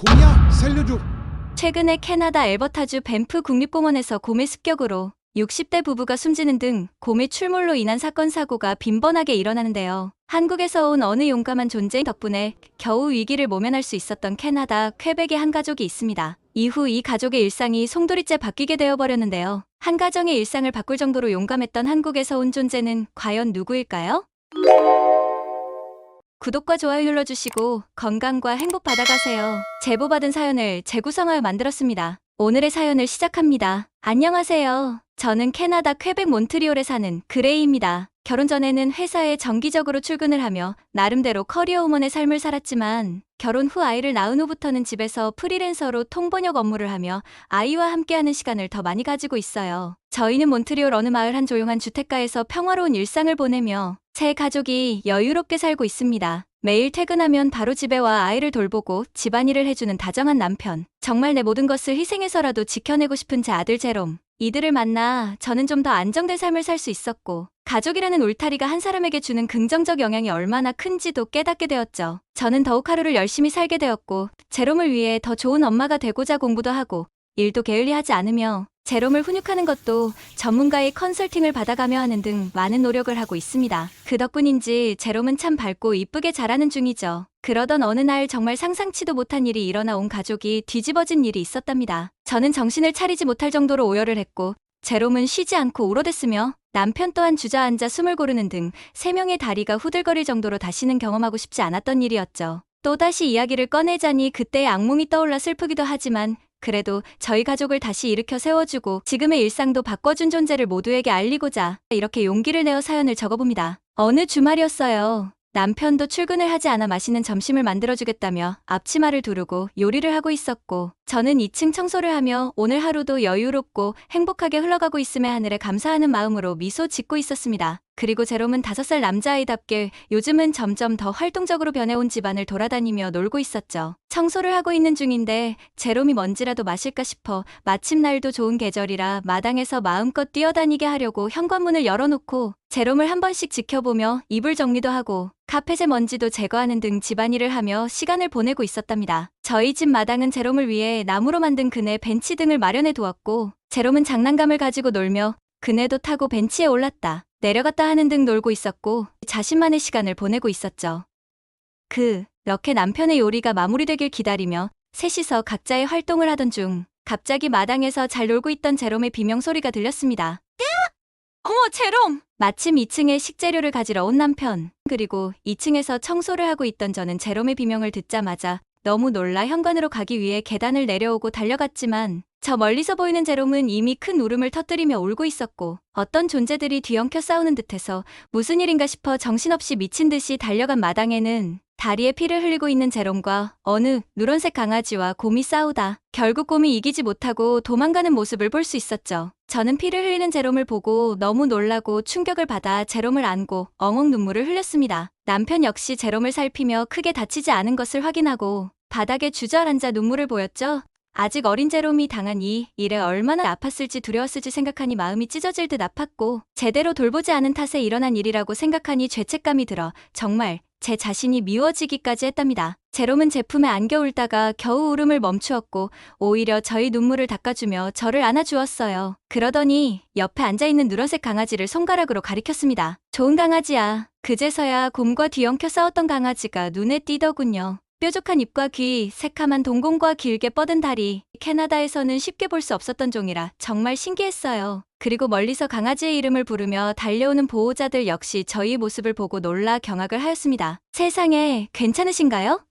곰이야, 살려줘. 최근에 캐나다 엘버타주 밴프 국립공원에서 곰의 습격으로 60대 부부가 숨지는 등 곰의 출몰로 인한 사건 사고가 빈번하게 일어나는데요. 한국에서 온 어느 용감한 존재 덕분에 겨우 위기를 모면할 수 있었던 캐나다 퀘벡의 한 가족이 있습니다. 이후 이 가족의 일상이 송두리째 바뀌게 되어버렸는데요. 한 가정의 일상을 바꿀 정도로 용감했던 한국에서 온 존재는 과연 누구일까요? 구독과 좋아요 눌러주시고 건강과 행복 받아가세요. 제보받은 사연을 재구성하여 만들었습니다. 오늘의 사연을 시작합니다. 안녕하세요. 저는 캐나다 퀘벡 몬트리올에 사는 그레이입니다. 결혼 전에는 회사에 정기적으로 출근을 하며 나름대로 커리어 우먼의 삶을 살았지만 결혼 후 아이를 낳은 후부터는 집에서 프리랜서로 통번역 업무를 하며 아이와 함께하는 시간을 더 많이 가지고 있어요. 저희는 몬트리올 어느 마을 한 조용한 주택가에서 평화로운 일상을 보내며 제 가족이 여유롭게 살고 있습니다. 매일 퇴근하면 바로 집에 와 아이를 돌보고 집안일을 해주는 다정한 남편. 정말 내 모든 것을 희생해서라도 지켜내고 싶은 제 아들 제롬. 이들을 만나 저는 좀 더 안정된 삶을 살 수 있었고 가족이라는 울타리가 한 사람에게 주는 긍정적 영향이 얼마나 큰지도 깨닫게 되었죠. 저는 더욱 하루를 열심히 살게 되었고 제롬을 위해 더 좋은 엄마가 되고자 공부도 하고 일도 게을리하지 않으며 제롬을 훈육하는 것도 전문가의 컨설팅을 받아가며 하는 등 많은 노력을 하고 있습니다. 그 덕분인지 제롬은 참 밝고 이쁘게 자라는 중이죠. 그러던 어느 날 정말 상상치도 못한 일이 일어나 온 가족이 뒤집어진 일이 있었답니다. 저는 정신을 차리지 못할 정도로 오열을 했고 제롬은 쉬지 않고 울어댔으며 남편 또한 주저앉아 숨을 고르는 등 3명의 다리가 후들거릴 정도로 다시는 경험하고 싶지 않았던 일이었죠. 또다시 이야기를 꺼내자니 그때의 악몽이 떠올라 슬프기도 하지만 그래도 저희 가족을 다시 일으켜 세워주고 지금의 일상도 바꿔준 존재를 모두에게 알리고자 이렇게 용기를 내어 사연을 적어봅니다. 어느 주말이었어요. 남편도 출근을 하지 않아 맛있는 점심을 만들어주겠다며 앞치마를 두르고 요리를 하고 있었고 저는 2층 청소를 하며 오늘 하루도 여유롭고 행복하게 흘러가고 있음에 하늘에 감사하는 마음으로 미소 짓고 있었습니다. 그리고 제롬은 5살 남자아이답게 요즘은 점점 더 활동적으로 변해온 집안을 돌아다니며 놀고 있었죠. 청소를 하고 있는 중인데 제롬이 먼지라도 마실까 싶어 마침 날도 좋은 계절이라 마당에서 마음껏 뛰어다니게 하려고 현관문을 열어놓고 제롬을 한 번씩 지켜보며 이불 정리도 하고 카펫의 먼지도 제거하는 등 집안일을 하며 시간을 보내고 있었답니다. 저희 집 마당은 제롬을 위해 나무로 만든 그네 벤치 등을 마련해 두었고 제롬은 장난감을 가지고 놀며 그네도 타고 벤치에 올랐다 내려갔다 하는 등 놀고 있었고 자신만의 시간을 보내고 있었죠. 그렇게 남편의 요리가 마무리되길 기다리며 셋이서 각자의 활동을 하던 중 갑자기 마당에서 잘 놀고 있던 제롬의 비명소리가 들렸습니다. 어머 제롬! 마침 2층에 식재료를 가지러 온 남편 그리고 2층에서 청소를 하고 있던 저는 제롬의 비명을 듣자마자 너무 놀라 현관으로 가기 위해 계단을 내려오고 달려갔지만 저 멀리서 보이는 제롬은 이미 큰 울음을 터뜨리며 울고 있었고 어떤 존재들이 뒤엉켜 싸우는 듯해서 무슨 일인가 싶어 정신없이 미친 듯이 달려간 마당에는 다리에 피를 흘리고 있는 제롬과 어느 누런색 강아지와 곰이 싸우다 결국 곰이 이기지 못하고 도망가는 모습을 볼 수 있었죠. 저는 피를 흘리는 제롬을 보고 너무 놀라고 충격을 받아 제롬을 안고 엉엉 눈물을 흘렸습니다. 남편 역시 제롬을 살피며 크게 다치지 않은 것을 확인하고 바닥에 주저앉아 눈물을 보였죠. 아직 어린 제롬이 당한 이 일에 얼마나 아팠을지 두려웠을지 생각하니 마음이 찢어질 듯 아팠고 제대로 돌보지 않은 탓에 일어난 일이라고 생각하니 죄책감이 들어 정말 제 자신이 미워지기까지 했답니다. 제롬은 제 품에 안겨 울다가 겨우 울음을 멈추었고 오히려 저희 눈물을 닦아주며 저를 안아주었어요. 그러더니 옆에 앉아있는 누런색 강아지를 손가락으로 가리켰습니다. 좋은 강아지야. 그제서야 곰과 뒤엉켜 싸웠던 강아지가 눈에 띄더군요. 뾰족한 입과 귀, 새카만 동공과 길게 뻗은 다리, 캐나다에서는 쉽게 볼 수 없었던 종이라 정말 신기했어요. 그리고 멀리서 강아지의 이름을 부르며 달려오는 보호자들 역시 저희 모습을 보고 놀라 경악을 하였습니다. 세상에, 괜찮으신가요?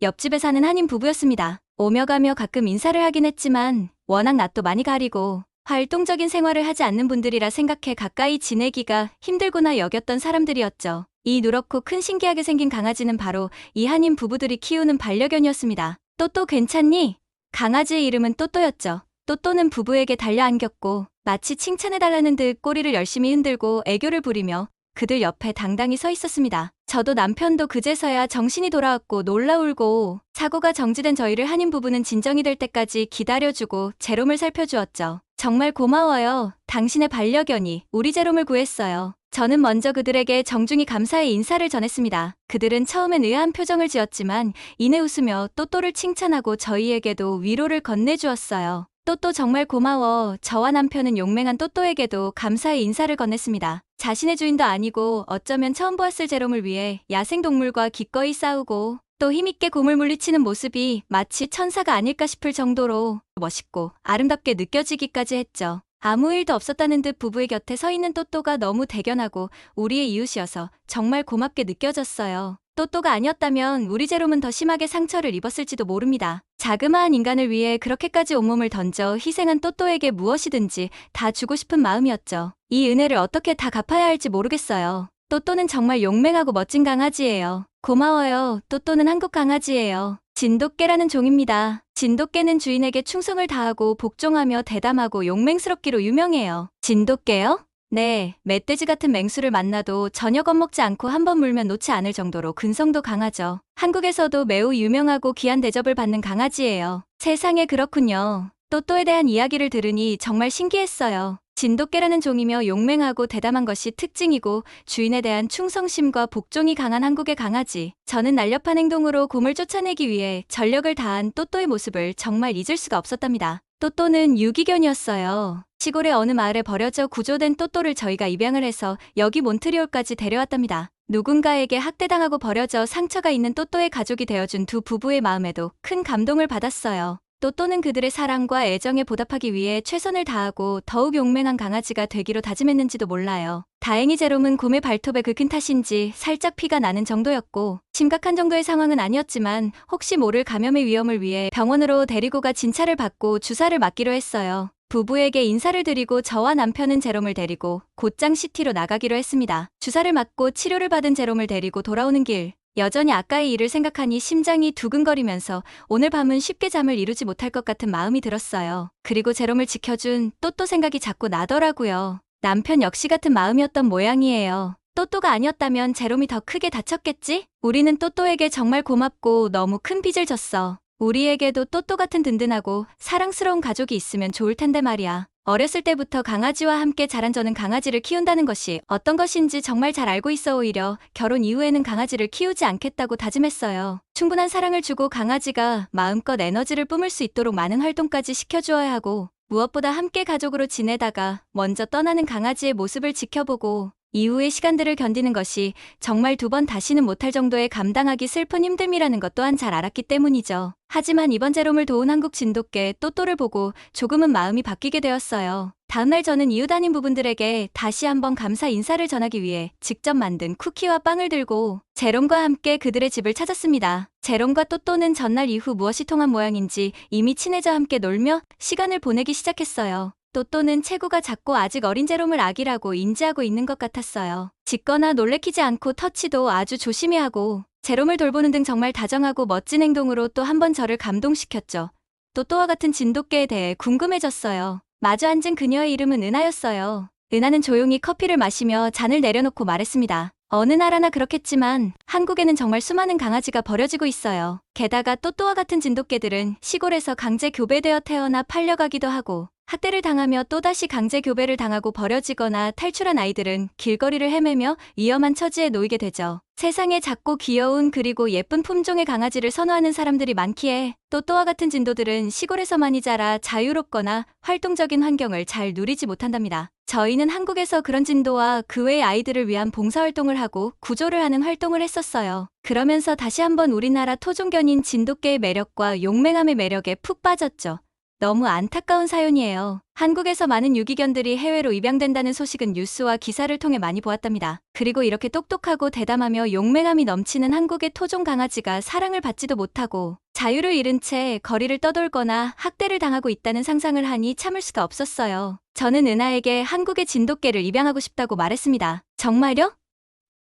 옆집에 사는 한인 부부였습니다. 오며 가며 가끔 인사를 하긴 했지만 워낙 낯도 많이 가리고 활동적인 생활을 하지 않는 분들이라 생각해 가까이 지내기가 힘들구나 여겼던 사람들이었죠. 이 누렇고 큰 신기하게 생긴 강아지는 바로 이 한인 부부들이 키우는 반려견이었습니다. 또또 괜찮니? 강아지의 이름은 또또였죠. 또또는 부부에게 달려 안겼고 마치 칭찬해달라는 듯 꼬리를 열심히 흔들고 애교를 부리며 그들 옆에 당당히 서 있었습니다. 저도 남편도 그제서야 정신이 돌아왔고 놀라 울고 사고가 정지된 저희를 한인 부부는 진정이 될 때까지 기다려주고 제롬을 살펴주었죠. 정말 고마워요. 당신의 반려견이 우리 제롬을 구했어요. 저는 먼저 그들에게 정중히 감사의 인사를 전했습니다. 그들은 처음엔 의아한 표정을 지었지만 이내 웃으며 또또를 칭찬하고 저희에게도 위로를 건네주었어요. 또또 정말 고마워. 저와 남편은 용맹한 또또에게도 감사의 인사를 건넸습니다. 자신의 주인도 아니고 어쩌면 처음 보았을 제롬을 위해 야생동물과 기꺼이 싸우고 또 힘있게 곰을 물리치는 모습이 마치 천사가 아닐까 싶을 정도로 멋있고 아름답게 느껴지기까지 했죠. 아무 일도 없었다는 듯 부부의 곁에 서 있는 또또가 너무 대견하고 우리의 이웃이어서 정말 고맙게 느껴졌어요. 또또가 아니었다면 우리 제롬은 더 심하게 상처를 입었을지도 모릅니다. 자그마한 인간을 위해 그렇게까지 온몸을 던져 희생한 또또에게 무엇이든지 다 주고 싶은 마음이었죠. 이 은혜를 어떻게 다 갚아야 할지 모르겠어요. 또또는 정말 용맹하고 멋진 강아지예요. 고마워요. 또또는 한국 강아지예요. 진돗개라는 종입니다. 진돗개는 주인에게 충성을 다하고 복종하며 대담하고 용맹스럽기로 유명해요. 진돗개요? 네, 멧돼지 같은 맹수를 만나도 전혀 겁먹지 않고 한 번 물면 놓지 않을 정도로 근성도 강하죠. 한국에서도 매우 유명하고 귀한 대접을 받는 강아지예요. 세상에 그렇군요. 또또에 대한 이야기를 들으니 정말 신기했어요. 진돗개라는 종이며 용맹하고 대담한 것이 특징이고 주인에 대한 충성심과 복종이 강한 한국의 강아지. 저는 날렵한 행동으로 곰을 쫓아내기 위해 전력을 다한 또또의 모습을 정말 잊을 수가 없었답니다. 또또는 유기견이었어요. 시골의 어느 마을에 버려져 구조된 또또를 저희가 입양을 해서 여기 몬트리올까지 데려왔답니다. 누군가에게 학대당하고 버려져 상처가 있는 또또의 가족이 되어준 두 부부의 마음에도 큰 감동을 받았어요. 또또는 그들의 사랑과 애정에 보답하기 위해 최선을 다하고 더욱 용맹한 강아지가 되기로 다짐했는지도 몰라요. 다행히 제롬은 곰의 발톱에 긁힌 탓인지 살짝 피가 나는 정도였고 심각한 정도의 상황은 아니었지만 혹시 모를 감염의 위험을 위해 병원으로 데리고 가 진찰을 받고 주사를 맞기로 했어요. 부부에게 인사를 드리고 저와 남편은 제롬을 데리고 곧장 시티로 나가기로 했습니다. 주사를 맞고 치료를 받은 제롬을 데리고 돌아오는 길 여전히 아까의 일을 생각하니 심장이 두근거리면서 오늘 밤은 쉽게 잠을 이루지 못할 것 같은 마음이 들었어요. 그리고 제롬을 지켜준 또또 생각이 자꾸 나더라고요. 남편 역시 같은 마음이었던 모양이에요. 또또가 아니었다면 제롬이 더 크게 다쳤겠지? 우리는 또또에게 정말 고맙고 너무 큰 빚을 졌어. 우리에게도 또또 같은 든든하고 사랑스러운 가족이 있으면 좋을 텐데 말이야. 어렸을 때부터 강아지와 함께 자란 저는 강아지를 키운다는 것이 어떤 것인지 정말 잘 알고 있어 오히려 결혼 이후에는 강아지를 키우지 않겠다고 다짐했어요. 충분한 사랑을 주고 강아지가 마음껏 에너지를 뿜을 수 있도록 많은 활동까지 시켜주어야 하고 무엇보다 함께 가족으로 지내다가 먼저 떠나는 강아지의 모습을 지켜보고 이후의 시간들을 견디는 것이 정말 두 번 다시는 못할 정도의 감당하기 슬픈 힘듦이라는 것 또한 잘 알았기 때문이죠. 하지만 이번 제롬을 도운 한국 진돗개 또또를 보고 조금은 마음이 바뀌게 되었어요. 다음날 저는 이웃 아닌 부분들에게 다시 한번 감사 인사를 전하기 위해 직접 만든 쿠키와 빵을 들고 제롬과 함께 그들의 집을 찾았습니다. 제롬과 또또는 전날 이후 무엇이 통한 모양인지 이미 친해져 함께 놀며 시간을 보내기 시작했어요. 또또는 체구가 작고 아직 어린 제롬을 아기라고 인지하고 있는 것 같았어요. 짖거나 놀래키지 않고 터치도 아주 조심히 하고 제롬을 돌보는 등 정말 다정하고 멋진 행동으로 또 한 번 저를 감동시켰죠. 또또와 같은 진돗개에 대해 궁금해졌어요. 마주 앉은 그녀의 이름은 은하였어요. 은하는 조용히 커피를 마시며 잔을 내려놓고 말했습니다. 어느 나라나 그렇겠지만 한국에는 정말 수많은 강아지가 버려지고 있어요. 게다가 또또와 같은 진돗개들은 시골에서 강제 교배되어 태어나 팔려가기도 하고 학대를 당하며 또다시 강제 교배를 당하고 버려지거나 탈출한 아이들은 길거리를 헤매며 위험한 처지에 놓이게 되죠. 세상에 작고 귀여운 그리고 예쁜 품종의 강아지를 선호하는 사람들이 많기에 또또와 같은 진도들은 시골에서만이 자라 자유롭거나 활동적인 환경을 잘 누리지 못한답니다. 저희는 한국에서 그런 진도와 그 외의 아이들을 위한 봉사활동을 하고 구조를 하는 활동을 했었어요. 그러면서 다시 한번 우리나라 토종견인 진돗개의 매력과 용맹함의 매력에 푹 빠졌죠. 너무 안타까운 사연이에요. 한국에서 많은 유기견들이 해외로 입양된다는 소식은 뉴스와 기사를 통해 많이 보았답니다. 그리고 이렇게 똑똑하고 대담하며 용맹함이 넘치는 한국의 토종 강아지가 사랑을 받지도 못하고 자유를 잃은 채 거리를 떠돌거나 학대를 당하고 있다는 상상을 하니 참을 수가 없었어요. 저는 은하에게 한국의 진돗개를 입양하고 싶다고 말했습니다. 정말요?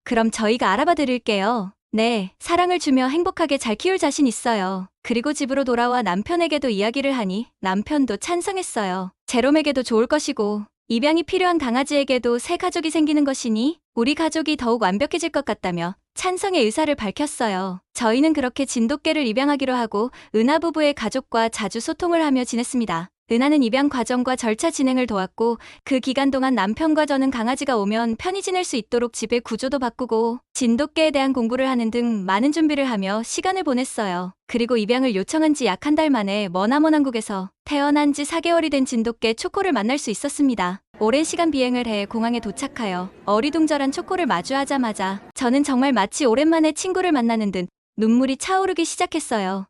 그럼 저희가 알아봐 드릴게요. 네, 사랑을 주며 행복하게 잘 키울 자신 있어요. 그리고 집으로 돌아와 남편에게도 이야기를 하니 남편도 찬성했어요. 제롬에게도 좋을 것이고 입양이 필요한 강아지에게도 새 가족이 생기는 것이니 우리 가족이 더욱 완벽해질 것 같다며 찬성의 의사를 밝혔어요. 저희는 그렇게 진돗개를 입양하기로 하고 은하 부부의 가족과 자주 소통을 하며 지냈습니다. 은하는 입양 과정과 절차 진행을 도왔고 그 기간 동안 남편과 저는 강아지가 오면 편히 지낼 수 있도록 집의 구조도 바꾸고 진돗개에 대한 공부를 하는 등 많은 준비를 하며 시간을 보냈어요. 그리고 입양을 요청한 지 약 한 달 만에 머나먼 한국에서 태어난 지 4개월이 된 진돗개 초코를 만날 수 있었습니다. 오랜 시간 비행을 해 공항에 도착하여 어리둥절한 초코를 마주하자마자 저는 정말 마치 오랜만에 친구를 만나는 듯 눈물이 차오르기 시작했어요.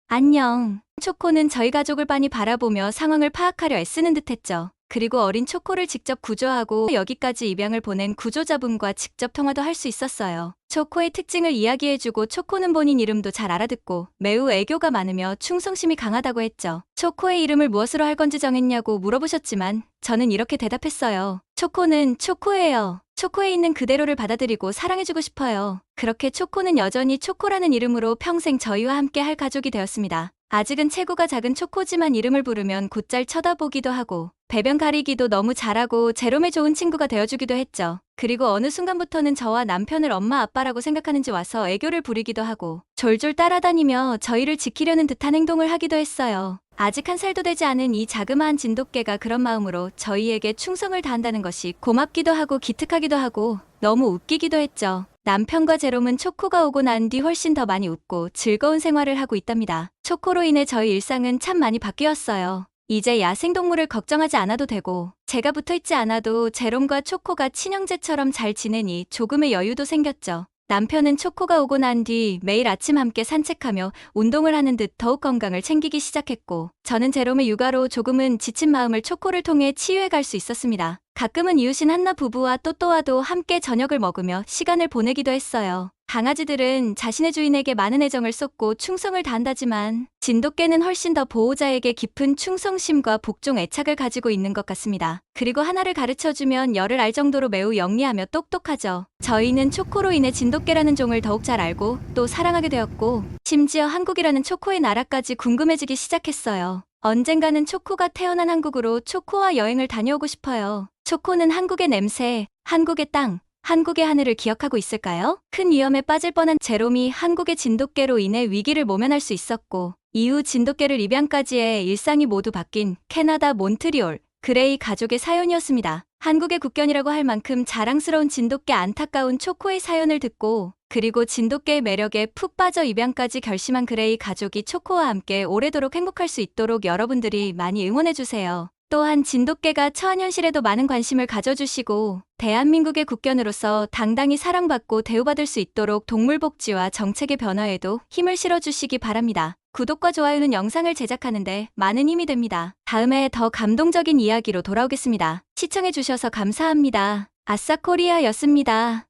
안녕. 초코는 저희 가족을 빤히 바라보며 상황을 파악하려 애쓰는 듯했죠. 그리고 어린 초코를 직접 구조하고 여기까지 입양을 보낸 구조자분과 직접 통화도 할 수 있었어요. 초코의 특징을 이야기해주고 초코는 본인 이름도 잘 알아듣고 매우 애교가 많으며 충성심이 강하다고 했죠. 초코의 이름을 무엇으로 할 건지 정했냐고 물어보셨지만 저는 이렇게 대답했어요. 초코는 초코예요. 초코에 있는 그대로를 받아들이고 사랑해주고 싶어요. 그렇게 초코는 여전히 초코라는 이름으로 평생 저희와 함께 할 가족이 되었습니다. 아직은 체구가 작은 초코지만 이름을 부르면 곧잘 쳐다보기도 하고 배변 가리기도 너무 잘하고 제롬의 좋은 친구가 되어주기도 했죠. 그리고 어느 순간부터는 저와 남편을 엄마 아빠라고 생각하는지 와서 애교를 부리기도 하고 졸졸 따라다니며 저희를 지키려는 듯한 행동을 하기도 했어요. 아직 1살도 되지 않은 이 자그마한 진돗개가 그런 마음으로 저희에게 충성을 다한다는 것이 고맙기도 하고 기특하기도 하고 너무 웃기기도 했죠. 남편과 제롬은 초코가 오고 난 뒤 훨씬 더 많이 웃고 즐거운 생활을 하고 있답니다. 초코로 인해 저희 일상은 참 많이 바뀌었어요. 이제 야생동물을 걱정하지 않아도 되고 제가 붙어있지 않아도 제롬과 초코가 친형제처럼 잘 지내니 조금의 여유도 생겼죠. 남편은 초코가 오고 난 뒤 매일 아침 함께 산책하며 운동을 하는 듯 더욱 건강을 챙기기 시작했고 저는 제롬의 육아로 조금은 지친 마음을 초코를 통해 치유해 갈 수 있었습니다. 가끔은 이웃인 한나 부부와 또또와도 함께 저녁을 먹으며 시간을 보내기도 했어요. 강아지들은 자신의 주인에게 많은 애정을 쏟고 충성을 다한다지만 진돗개는 훨씬 더 보호자에게 깊은 충성심과 복종 애착을 가지고 있는 것 같습니다. 그리고 하나를 가르쳐주면 열을 알 정도로 매우 영리하며 똑똑하죠. 저희는 초코로 인해 진돗개라는 종을 더욱 잘 알고 또 사랑하게 되었고 심지어 한국이라는 초코의 나라까지 궁금해지기 시작했어요. 언젠가는 초코가 태어난 한국으로 초코와 여행을 다녀오고 싶어요. 초코는 한국의 냄새, 한국의 땅, 한국의 하늘을 기억하고 있을까요? 큰 위험에 빠질 뻔한 제롬이 한국의 진돗개로 인해 위기를 모면할 수 있었고 이후 진돗개를 입양까지 해 일상이 모두 바뀐 캐나다 몬트리올 그레이 가족의 사연이었습니다. 한국의 국견이라고 할 만큼 자랑스러운 진돗개 안타까운 초코의 사연을 듣고 그리고 진돗개의 매력에 푹 빠져 입양까지 결심한 그레이 가족이 초코와 함께 오래도록 행복할 수 있도록 여러분들이 많이 응원해주세요. 또한 진돗개가 처한현실에도 많은 관심을 가져주시고 대한민국의 국견으로서 당당히 사랑받고 대우받을 수 있도록 동물복지와 정책의 변화에도 힘을 실어주시기 바랍니다. 구독과 좋아요는 영상을 제작하는데 많은 힘이 됩니다. 다음에 더 감동적인 이야기로 돌아오겠습니다. 시청해주셔서 감사합니다. 아싸코리아였습니다.